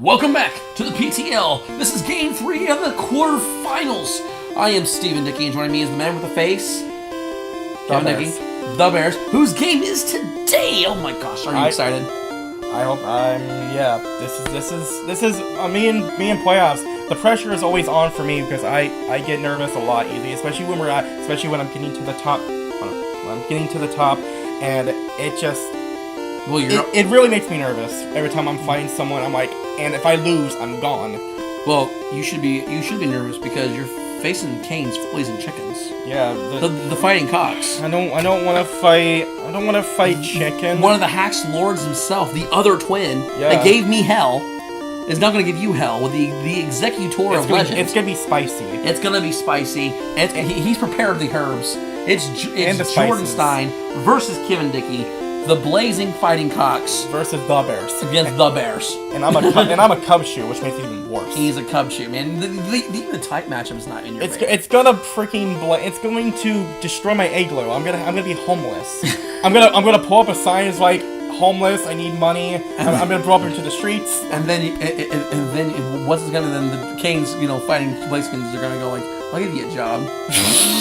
Welcome back to the PTL. This is game 3 of the quarterfinals. I am Stephen Dickey, and joining me is the man with the face, Kevin Dickey, the Bears, whose game is today. Oh my gosh, are you excited? I hope yeah. This is me and playoffs. The pressure is always on for me because I get nervous a lot easily, especially when I'm getting to the top. When I'm getting to the top, and it just it really makes me nervous every time I'm fighting someone. I'm like, and if I lose, I'm gone. Well, you should be nervous because you're facing Canes, Phillies, and Chickens. Yeah, the fighting cocks. I don't want to fight. I don't want to fight Chicken. One of the Hacks Lords himself, the other twin that gave me hell, is not going to give you hell with the Executor of Legends. It's going to be spicy. It's going to be spicy. He's prepared the herbs. It's Jordan Stein versus Kevin Dickey, the Blazing Fighting Cocks versus the Bears against the Bears. And I'm a Cubchoo, which makes it even worse. He's a Cubchew, man. Even the type matchup's not in your favor. It's gonna freaking it's going to destroy my igloo. I'm gonna be homeless. I'm gonna pull up a sign that's like homeless. I need money. I'm gonna drop into the streets. And then what's gonna then the Canes, fighting Blazekins are gonna go like, I'll give you a job,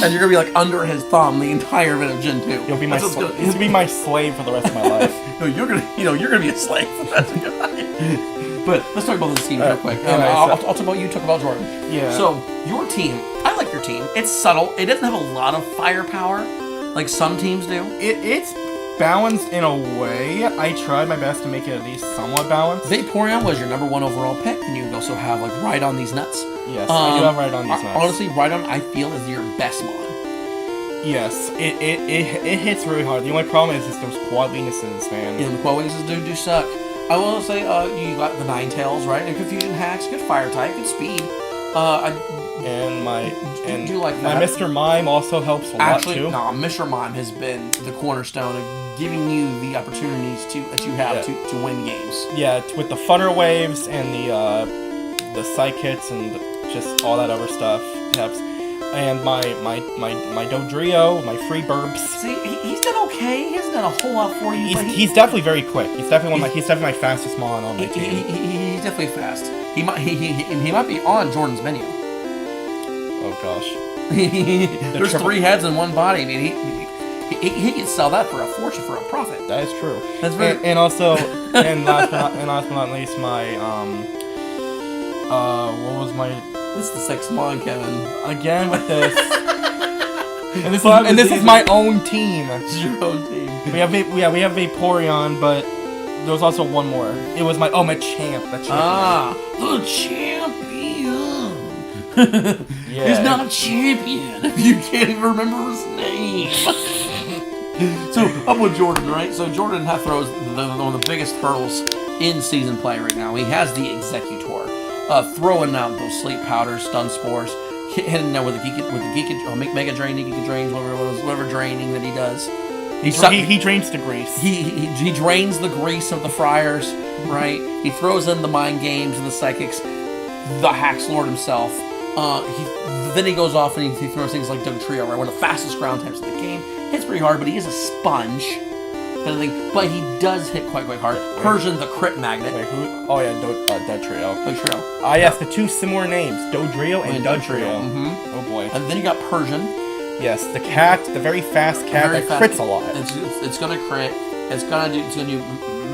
and you're gonna be like under his thumb the entire bit of Gen 2. You'll be He's gonna be my slave for the rest of my life. No, you're gonna be a slave. That's a good idea. But let's talk about this team real quick. I'll talk about you. Talk about Jordan. Yeah. So your team, I like your team. It's subtle. It doesn't have a lot of firepower like some teams do. It's balanced in a way. I tried my best to make it at least somewhat balanced. Vaporeon was your number 1 overall pick, and you also have like Rhydon these nuts. Yes, I do have Rhydon these nuts. Honestly, Rhydon I feel is your best mon. Yes, it hits really hard. The only problem is those quad weaknesses, man. Yeah, the quad weaknesses do suck. I will say, you got the Ninetales, right? And Confusion Hacks, good fire type, good speed. My Mr. Mime also helps a lot too. No, Mr. Mime has been the cornerstone of giving you the opportunities that you have to win games. Yeah, with the Thunder Waves and the Psych Hits and just all that other stuff helps. And my Dodrio, my free burps. See, he's done okay. He hasn't done a whole lot for you. He's definitely very quick. He's definitely my fastest mon on my team. He's definitely fast. He might be on Jordan's menu. Oh gosh. There's 3 heads and 1 body. I mean, he can sell that for a fortune, for a profit. That is true. That's very. And also, and last but not least, my what was my? This is the 6th mon, Kevin. Again with this. and this is my own team. It's your own team. We have Vaporeon, but there was also one more. It was my champ. The champion. Yeah. He's not a champion if you can't even remember his name. So up with Jordan, right? So Jordan throws one of the biggest hurdles in season play right now. He has the Executor. Throwing out those sleep powders, stun spores, hitting there with the Mega Drain, Giga Drains, whatever draining that he does. He drains the grease. He drains the grease of the Friars, right? He throws in the mind games and the psychics, the Hacks Lord himself. Then he goes off and he throws things like Dugtrio, right? One of the fastest ground types in the game. Hits pretty hard, but he is a sponge. Kind of thing, but he does hit quite hard. Persian, the crit magnet. Wait, who? Oh yeah, Dugtrio. Dugtrio. Ah yes, the 2 similar names, Dodrio and Dugtrio. Mm-hmm. Oh boy. And then you got Persian. Yes, the cat, the very fast cat that crits a lot. It's gonna crit. It's gonna do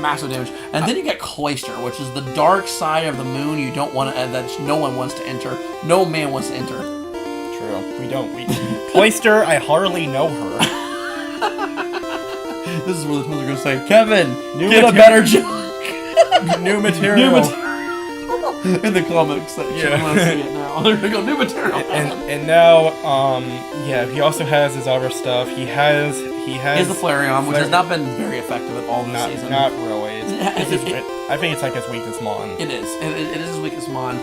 massive damage. And then you get Cloyster, which is the dark side of the moon. You don't want to, that no one wants to enter. No man wants to enter. True. We don't. Cloyster, I hardly know her. This is where the twins are going to say, Kevin, get a better joke. New material. In the comics section. Yeah. I'm going to see it now. There we go, new material. And now, he also has his other stuff. He has the Flareon, which has not been very effective at all this season. Not really. I think it's like his weakest mon. It is. It is his weakest mon.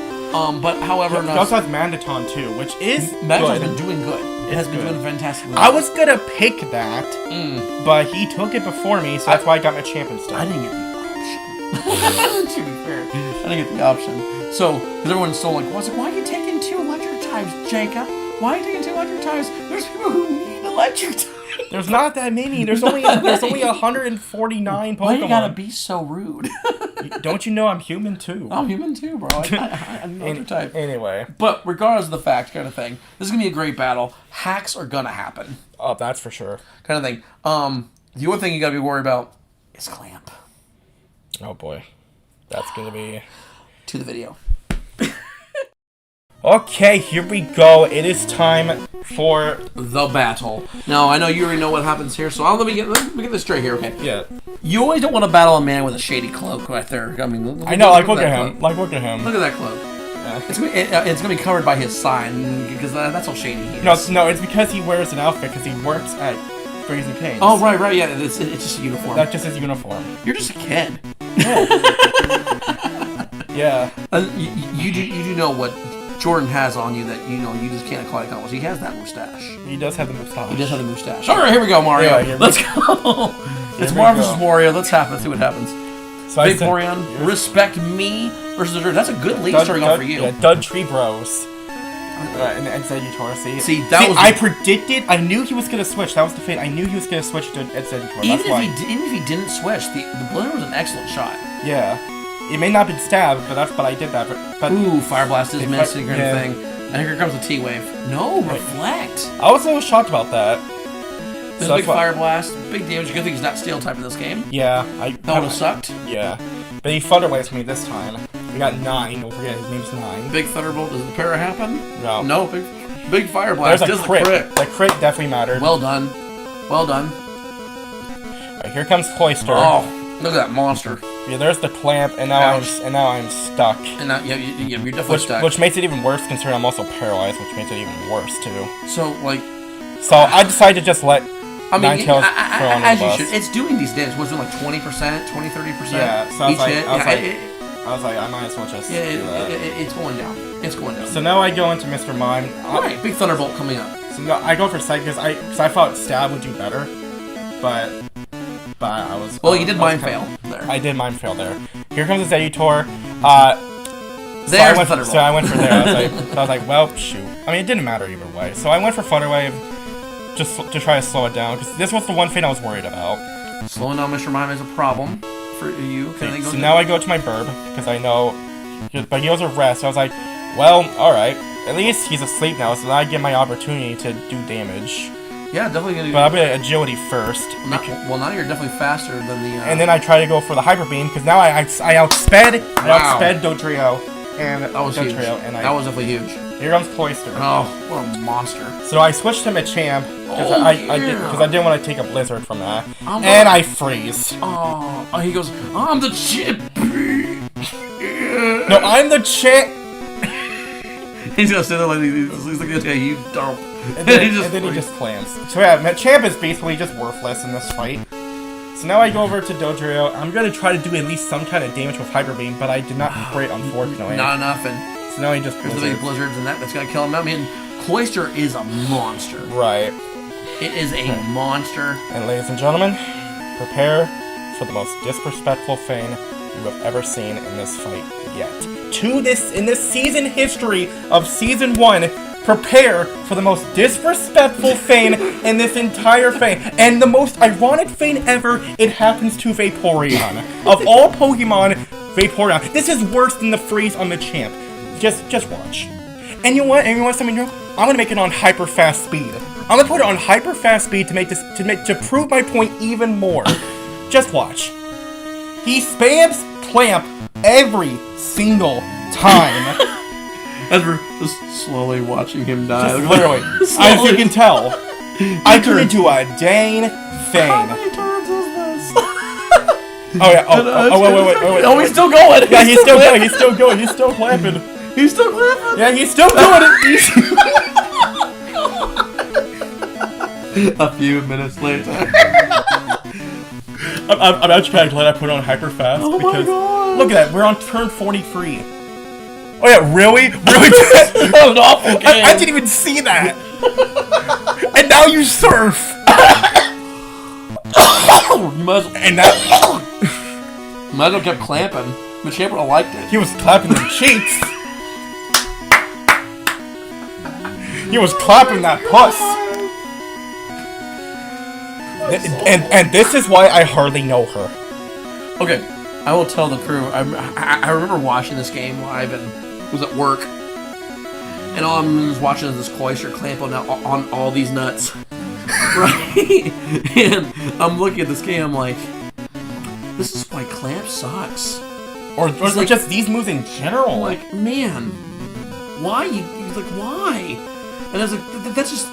But however, he also has Mandaton too, which is Mandaton's been doing good. It has been doing fantastically. I was gonna pick that, but he took it before me, so that's why I got my champion stuff. I didn't get the option. To be fair, I didn't get the option. So, because everyone's still like, why are you taking 2 electric types, Jacob? Why are you taking 2 electric types? There's people who need electric types. There's not that many. There's only 149 Pokemon. Why you gotta be so rude? Don't you know I'm human too? I'm human too, bro. I'm not your type. Anyway. But regardless of the fact, kind of thing, this is going to be a great battle. Hacks are going to happen. Oh, that's for sure. Kind of thing. The only thing you got to be worried about is Clamp. Oh, boy. That's going to be... To the video. Okay, here we go. It is time for... The battle. Now, I know you already know what happens here, so let me get this straight here, okay? Yeah. You always don't want to battle a man with a shady cloak right there. I mean, look at him. Like, look at him. Look at that cloak. Yeah. It's gonna be covered by his sign because that's how shady he is. No, it's because he wears an outfit because he works at Freezing Canes. Oh, right, yeah. It's just a uniform. That's just his uniform. You're just a kid. Yeah. You do know what Jordan has on you that you just can't quite accomplish. He has that mustache. He does have the mustache. He does have the mustache. All right, here we go, Mario. Yeah, Let's go. It's Mario versus Mario. Let's see what happens. So Big Porion, respect me versus the Jordan. That's a good lead starting off for you. Yeah, Dud Tree Bros. And Zeditor, see, I predicted. I knew he was gonna switch. That was the fate. I knew he was gonna switch to Zeditor. Even if he didn't switch, the Blizzard was an excellent shot. Yeah. It may not have been stabbed, but I did that. But ooh, Fire Blast is missing kind of thing. And here comes the T-Wave. No, Reflect. I was a little shocked about that. There's a big Fire Blast, big damage. Good thing he's not Steel type in this game. Yeah, that would have sucked. Yeah, but he Thunder Waves me this time. We got 9. Don't forget his name's 9. Big Thunderbolt. Does the para happen? No. No. Big Fire Blast. There's a crit. The crit definitely mattered. Well done. Well done. Alright, here comes Cloyster. Oh, look at that monster. Yeah, there's the clamp, and now I'm stuck. And now, you're definitely stuck. Which makes it even worse, considering I'm also paralyzed, which makes it even worse too. So I decided to just let Ninetales throw on the as bus. you should. It's doing these damage. What's it like 20%, 20-30%? Yeah. So each hit. I was like, I might as well just do that. It's going down. It's going down. So now I go into Mr. Mime. Alright, big Thunderbolt coming up. So now I go for Psych because I thought Stab would do better, but I was. Well, you did Mind Fail there. I did Mind Fail there. Here comes the Zeditor. There's Thunderbolt. So I went for there. I was like, well, shoot. I mean, it didn't matter either way. So I went for Flutter Wave, just to try to slow it down, because this was the one thing I was worried about. Slowing down Mr. Mime is a problem for you. So now I go to my Burb, because I know, but he was a rest. So I was like, well, alright. At least he's asleep now, so I get my opportunity to do damage. Yeah, definitely gonna do. But I'm gonna Agility first. Well, now you're definitely faster than the. And then I try to go for the Hyper Beam, because now I outsped Dodrio and that was huge. That was definitely huge. Here comes Cloyster. Oh, what a monster! So I switched to Machamp because I didn't want to take a Blizzard from that, and I freeze. Oh, he goes, I'm the champion. No, I'm the champ. He's gonna sit there like he's like, okay, you dump. And then he just clams. So yeah, Machamp is basically just worthless in this fight. So now I go over to Dodrio. I'm gonna try to do at least some kind of damage with Hyper Beam, but I did not crit, unfortunately. Not enough, and so now he just there's the big blizzards, and that's gonna kill him. I mean, Cloyster is a monster. Right. It is a monster. And ladies and gentlemen, prepare for the most disrespectful thing you have ever seen in this fight yet. In this season history of Season 1, prepare for the most disrespectful thing in this entire thing. And the most ironic thing ever, it happens to Vaporeon. Of all Pokemon, Vaporeon. This is worse than the freeze on Machamp. Just watch. And you know what? And you want something new? I'm gonna make it on hyper fast speed. I'm gonna put it on hyper fast speed to prove my point even more. Just watch. He spams Clamp every single time. As we're just slowly watching him die. Just literally. As you can tell, I couldn't do a dang thing. How many turns is this? Oh yeah. Wait. Oh, he's still going. Yeah, he's still going. He's still going. He's still clapping. He's still clapping. Yeah, he's still doing it. A few minutes later. I'm actually kind of glad I put it on hyper fast. Oh my god. Look at that. We're on turn 43. Oh yeah, really? Really? That was an awful game. I didn't even see that. And now you surf. You might as well, and that. might as well kept clamping. Machamp would have liked it. He was clapping the cheeks. He was clapping that puss. And this is why I hardly know her. Okay, I will tell the crew. I remember watching this game live and was at work, and all I'm just watching is this Cloyster clamp on all these nuts, right? And I'm looking at this game. I'm like, this is why clamp sucks, or like, just these moves in general. I'm like, man, why you like why? And I was like, that's just.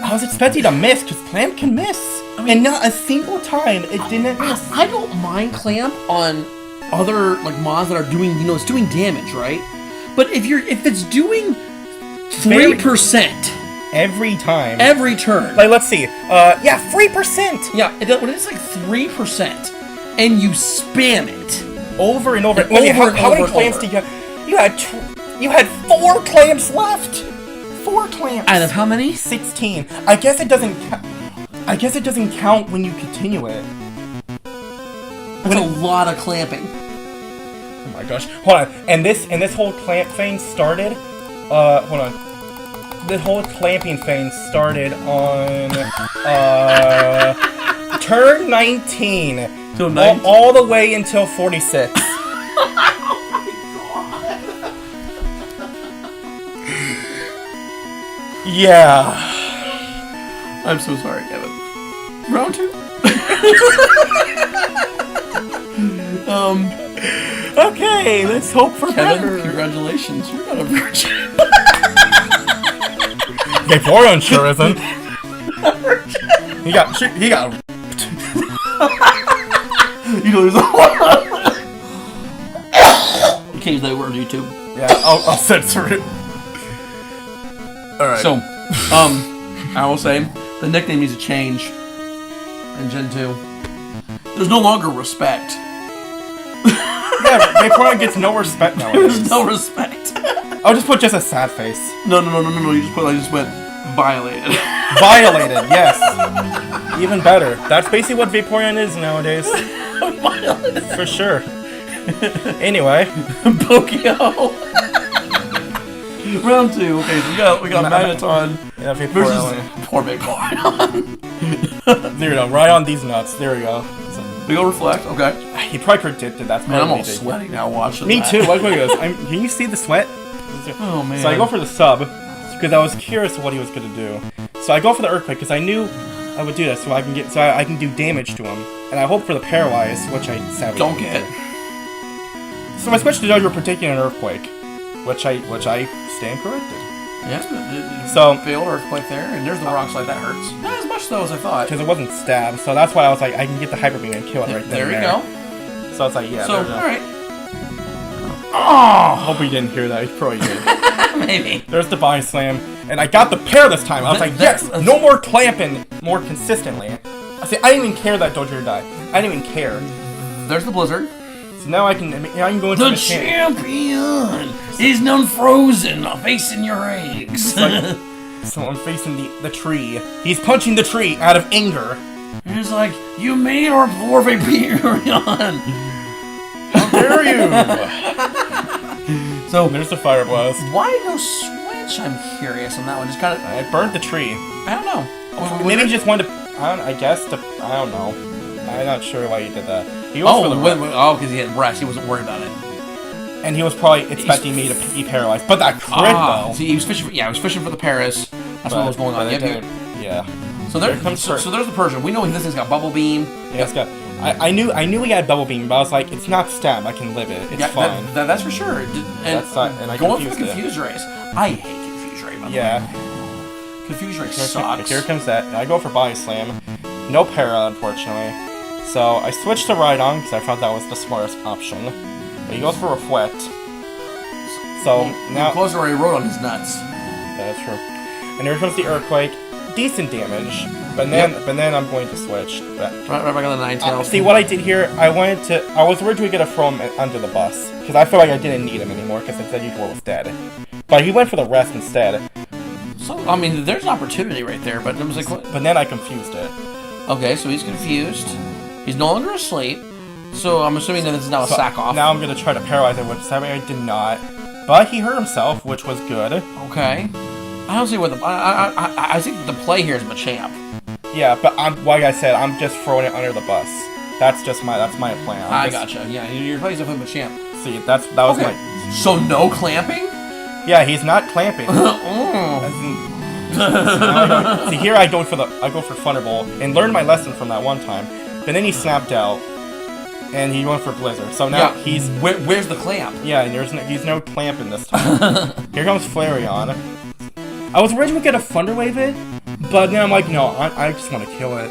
I was expecting to miss, because Clamp can miss. I mean, and not a single time it didn't miss. I don't mind Clamp on other like mods that are doing, it's doing damage, right? But if it's doing 3% every time, every turn, like let's see, 3%. Yeah, when it's like 3%, and you spam it over and over. How many clamps did you have? You had 4 clamps left. 4 clamps. Out of how many? 16. I guess it doesn't count when you continue it. That's a lot of clamping. Oh my gosh. Hold on. And this whole clamp thing started. Hold on. The whole clamping thing started on turn 19. Till 19? All the way until 46. Yeah. I'm so sorry, Kevin. Round 2? Okay, let's hope for Kevin, better. Congratulations, you're not a virgin. Vaporeon sure isn't. He got there's a lot. You can't use that word on YouTube. Yeah, I'll censor it. Alright. So, I will say, the nickname needs to change in Gen 2. There's no longer respect. Yeah, Vaporeon gets no respect now. There's no respect. I'll just put just a sad face. No. You just went violated. Violated, yes. Even better. That's basically what Vaporeon is nowadays. Violated. For sure. Anyway. Pokio. Round 2. Okay, so we got Magneton versus poor Vaporeon. There we go. Right on these nuts. There we go. We go Reflect. Okay. He probably predicted that's. Man, I'm all sweaty now watching. Me too. Look at this. Can you see the sweat? Oh man. So I go for the sub because I was curious what he was gonna do. So I go for the Earthquake because I knew I would do that, so I can do damage to him, and I hope for the Paralyze, which I sadly don't get. So I switched to Dojo predicting an Earthquake, which I stand corrected. Yeah. So failed Earthquake there, and there's the Rock Slide that hurts. Not as much though as I thought. Because it wasn't stab, so that's why I was like, I can get the Hyper Beam and kill it right there. There you go. So it's like, yeah. So all right. Oh, hope he didn't hear that. He probably did. Maybe. There's the Body Slam, and I got the pair this time. I was like, yes, no more clamping more consistently. I didn't even care that Dojo died. I didn't even care. There's the Blizzard. So now I can go into the champion is unfrozen, facing your eggs. So I'm facing the tree. He's punching the tree out of anger. He's like, you made our poor Vaporeon. How dare you? So there's the Fire Blast. Why no switch? I'm curious on that one. Just kind of. I burnt the tree. I don't know. Maybe he just wanted to. I don't know. I'm not sure why he did that. He was because he had rest. He wasn't worried about it. And he was probably expecting me to be paralyzed. But that crit though. See, he was fishing for the Paris. That's what was going on. Yeah. So there's the Persian. We know this thing's got Bubble Beam. Yeah, it's got. I knew he had Bubble Beam, but I was like, it's not stab. I can live it. It's fine. That's for sure. And I going for the Confuse Race. I hate Confuse Ray. By the way. Confuse Ray sucks. Here comes that. I go for Body Slam. No para, unfortunately. So I switched to Rhydon because I thought that was the smartest option. But he goes for Reflect. So now Closer already wrote on his nuts. That's true. And here comes the Earthquake. Decent damage. But then I'm going to switch. Right back on the Ninetales. See what I did here? I was originally gonna throw him under the bus because I felt like I didn't need him anymore because I said Usual was dead. But he went for the rest instead. So I mean, there's an opportunity right there, but it was like. But then I confused it. Okay, so he's confused. He's no longer asleep. So I'm assuming that this is now a sack off. Now I'm gonna try to paralyze him, which sadly I did not. But he hurt himself, which was good. Okay. I don't see what I think the play here is Machamp. Yeah, but like I said, I'm just throwing it under the bus. That's my plan. I gotcha. Yeah, you're playing something with champ. See, that was Okay. So no clamping? Yeah, he's not clamping. See, here I go for Thunderbolt and learned my lesson from that one time. But then he snapped out, and he went for Blizzard. So now he's where's the clamp? Yeah, and he's no clamping this time. Here comes Flareon. I was originally gonna Thunder Wave it, but then I'm like, no, I just want to kill it.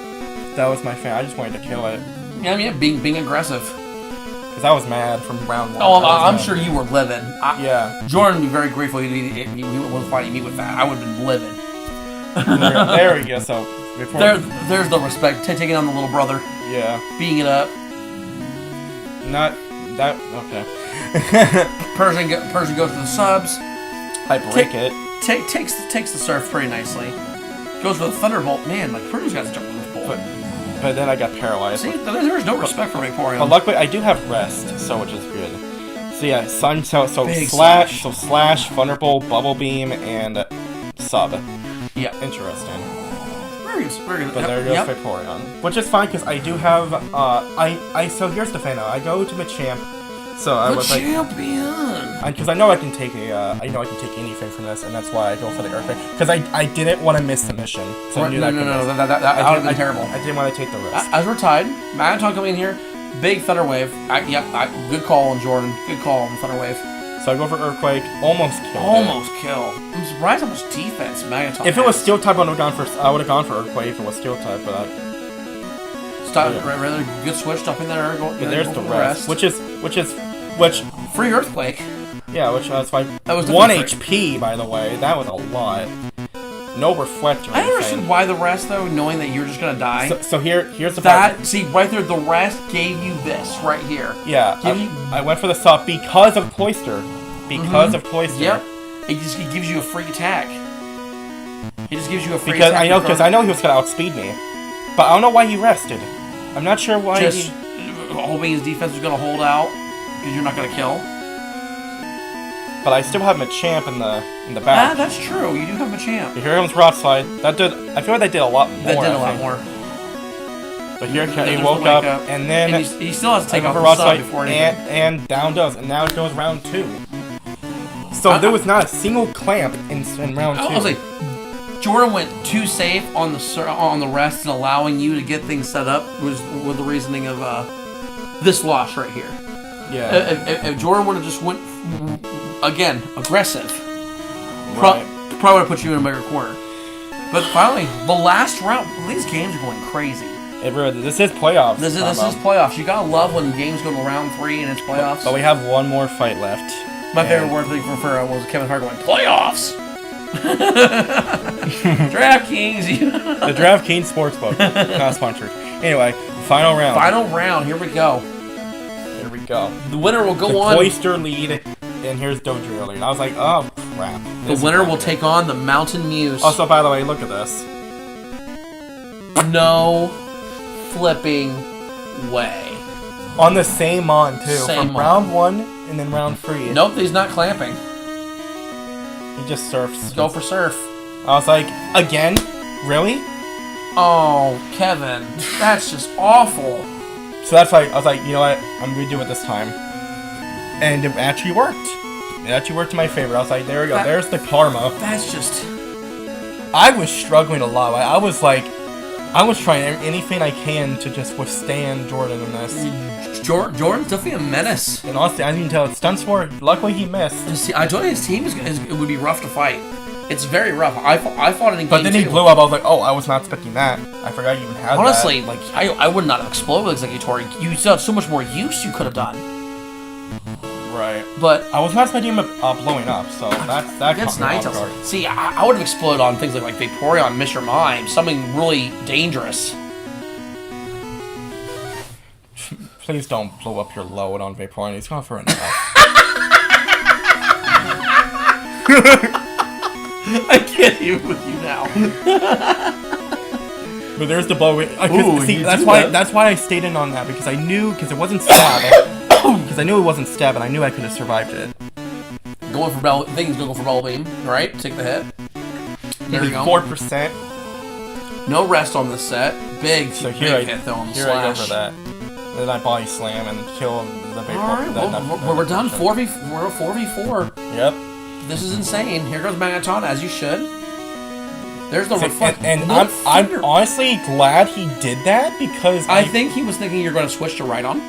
That was my fan. I just wanted to kill it. Yeah, I mean, being aggressive. Because I was mad from round 1. Oh, I'm sure you were livid. Yeah. Jordan would be very grateful he wasn't fighting me with that. I would have been livid. There we go. So there's the respect. Taking on the little brother. Yeah. Beating it up. Not that. Okay. Persian goes to the subs. I break it. Takes the surf pretty nicely. Goes for the Thunderbolt. Man, like Persian's got such a move pull. But then I got paralyzed. See, there's no respect for Vaporeon. But luckily I do have rest, so which is good. So yeah, so slash, Thunderbolt, Bubble Beam, and sub. Yeah. Interesting. Very good. But there goes Vaporeon. Which is fine because I do have so here's the thing though. I go to Machamp. So I was like, champion. Because I know I can take anything from this, and that's why I go for the Earthquake. Because I didn't want to miss the mission. So I knew that would have been terrible. I didn't want to take the risk. As we're tied, Magneton coming in here, big Thunder Wave. Good call on Jordan. Good call on Thunder Wave. So I go for Earthquake, almost kill. I'm surprised how much defense Magneton. If it was Steel type, I would have gone for Earthquake if it was Steel type, but rather good switch stopping there. But there's the rest, which free Earthquake. Yeah, which was like that was 1 HP, by the way. That was a lot. No Reflector. I don't understand why the rest though, knowing that you're just gonna die. So here's the part. See right there, the rest gave you this right here. Yeah, I went for the sub because of Cloyster. Of Cloyster. Yep. It gives you a free attack. It just gives you a free because attack. I know he was gonna outspeed me, but I don't know why he rested. I'm not sure why. Just hoping his defense was gonna hold out because you're not gonna kill. But I still have Machamp in the back. Ah, that's true. You do have Machamp. Here comes Rock Slide. I feel like that did a lot more. That did a lot more. But here he woke up, and then he still has to take off the sub before and down goes, and now it goes round 2. So there was not a single clamp in round 2. I was like, Jordan went too safe on the rest and allowing you to get things set up was with the reasoning of this loss right here. Yeah. If Jordan would have just went again aggressive, right. probably would have put you in a bigger corner. But finally, the last round, these games are going crazy. This is playoffs. This is playoffs. You gotta love when games go to round 3 and it's playoffs. But we have one more fight left. My favorite word thing for was Kevin Hart going playoffs. DraftKings. The DraftKings Sportsbook. Not sponsored. Anyway, final round. Final round. Here we go. The winner will go on. The Cloyster lead, and here's Dodrio lead. I was like, oh crap. The winner will take on the Mountain Mews. Also, by the way, look at this. No flipping way. On the same mon too. Same From round 1 and then round 3. Nope, he's not clamping. He just surfs. Go for surf. I was like, again? Really? Oh, Kevin, that's just awful. So that's why I was like, you know what? I'm gonna do it this time. And it actually worked. It actually worked to my favor. I was like, there we go. There's the karma. That's just... I was struggling a lot. I was trying anything I can to just withstand Jordan in this. Jordan's definitely a menace. And honestly, I didn't tell it stunts for it. Luckily, he missed. See, I told you his team it would be rough to fight. It's very rough. I fought it in game 2. But then he blew up. I was like, oh, I was not expecting that. I forgot you even had Honestly, that. like, I would not have exploded Executory. You still have so much more use you could have done. Right. But I was not expecting him blowing up, so that's nice. See, I would have exploded on things like Vaporeon, Mr. Mime, something really dangerous. Please don't blow up your load on Vaporeon. He's going for enough. I can't even with you now. But there's the blow. That's why I stayed in on that because I knew it wasn't stab. Because I knew it wasn't stab, and I knew I could have survived it. Going for Bell, thinking he's gonna go for Bubble Beam. All right, take the hit. There you go. 4%. No rest on this set. Big hit though on the slash. slash. I go for that. then I body slam and kill the big Alright, well, we're done. 4v4. Yep. This is insane. Here goes Magneton, as you should. There's the reflect. And I'm honestly glad he did that because I think he was thinking you're going to switch to Rhydon.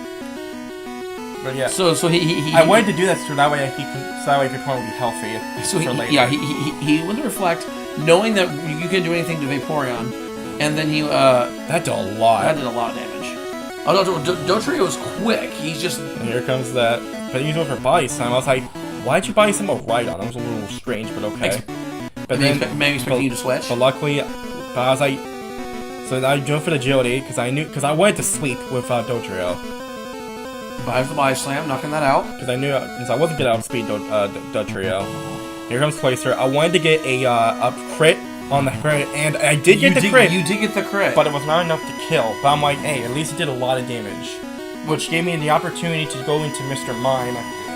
But yeah. So he I wanted to do that so that way Vaporeon would be healthy. So for later. Yeah, he went to reflect, knowing that you can do anything to Vaporeon, and then he that did a lot. That did a lot of damage. Oh no, Dotrio was quick. He's just. And here comes that. But he was going for body slam. I was like, why'd you body slam a Rhydon? That was a little strange, but okay. But then maybe expecting you to switch. But luckily, I was like, so I go for the agility because I wanted to sweep with Dotrio. Buys the body slam, knocking that out. Because I wasn't gonna outspeed Dotrio. Here comes Cloyster. I wanted to get a crit on the crit, and I did get the crit. You did get the crit, but it was not enough to kill. But I'm like, hey, at least it did a lot of damage, which gave me the opportunity to go into Mr. Mime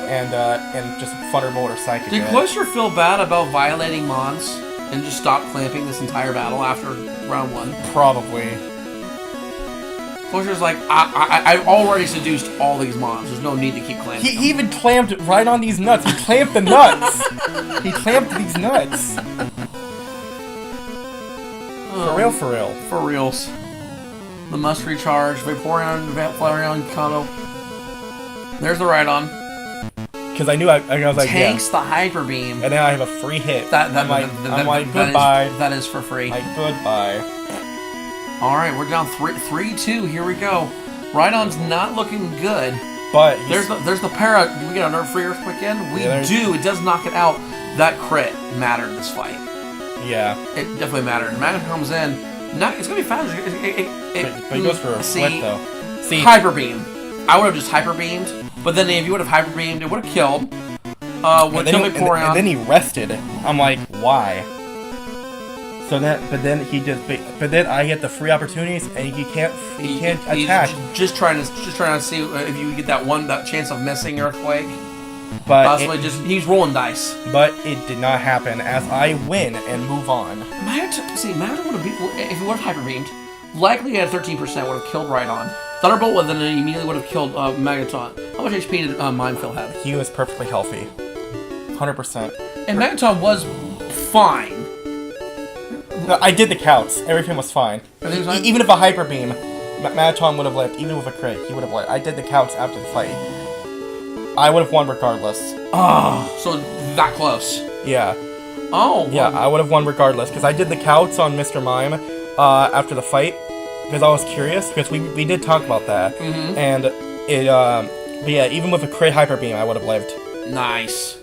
and just Thunderbolt or Psychic. Did Cloyster feel bad about violating Mons and just stop clamping this entire battle after round 1? Probably. Cloyster's like, I've already seduced all these Mons. There's no need to keep clamping. He even clamped right on these nuts. He clamped the nuts. He clamped these nuts. For real, for real. For reals. The must recharge. Vaporeon, Flareon combo. There's the Rhydon. Because I knew I was like, tanks the Hyper Beam. And then I have a free hit. I'm like, goodbye. That is for free. Like, goodbye. Alright, we're down 3-2. Here we go. Rhydon's not looking good. But there's the para. Do we get a free Earthquake in? We do. It does knock it out. That crit mattered in this fight. Yeah. It definitely mattered. And Magnet comes in. It's going to be fast. But he goes for a flip, though. See, Hyper Beam. I would have just Hyper Beamed. But then if you would have Hyper Beamed, it would have killed. Would kill Vaporeon. And then he rested. I'm like, why? So but then I get the free opportunities, and he can't attack. He's just trying to see if you get that chance of missing Earthquake. But possibly he's rolling dice. But it did not happen as I win and move on. Magneton would have beat if he would have Hyper Beamed. Likely at 13% would have killed Rhydon. Thunderbolt would then immediately would have killed Magneton. How much HP did Mindfill have? He was perfectly healthy. 100%. And Magneton was fine. No, I did the counts. Everything was fine. Even if a Hyper Beam, Magneton would have lived. Even with a crit, he would have lived. I did the counts after the fight. I would have won regardless. Oh, so that close. Yeah. Oh. Yeah, I would have won regardless because I did the counts on Mr. Mime after the fight because I was curious because we did talk about that and it but yeah, even with a crit Hyper Beam I would have lived. Nice.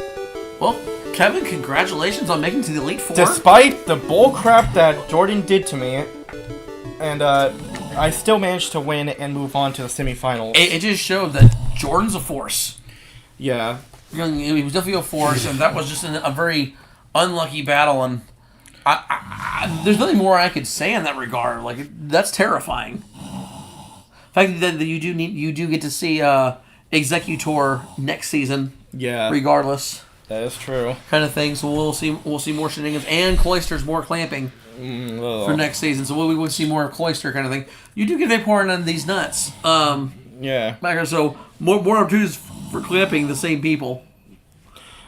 Well, Kevin, congratulations on making it to the Elite Four. Despite the bullcrap that Jordan did to me, and I still managed to win and move on to the semifinals. It just showed that Jordan's a force. Yeah. He was definitely a force, and that was just a very unlucky battle, and there's nothing more I could say in that regard. Like, that's terrifying. The fact that you do get to see Executor next season. Yeah. Regardless. That is true. Kind of thing. So we'll see more shenanigans and Cloyster's more clamping for next season. So we will see more of Cloyster kind of thing. You do get Vaporeon on these nuts. Yeah. So more opportunities for clamping the same people.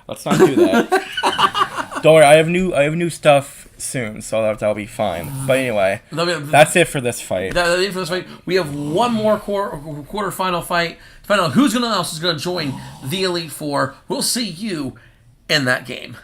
Let's not do that. Don't worry, I have new stuff soon, so that'll be fine. But anyway, that's it for this fight. That's it for this fight. We have one more quarterfinal fight to find out who's else is gonna join the Elite Four. We'll see you in that game.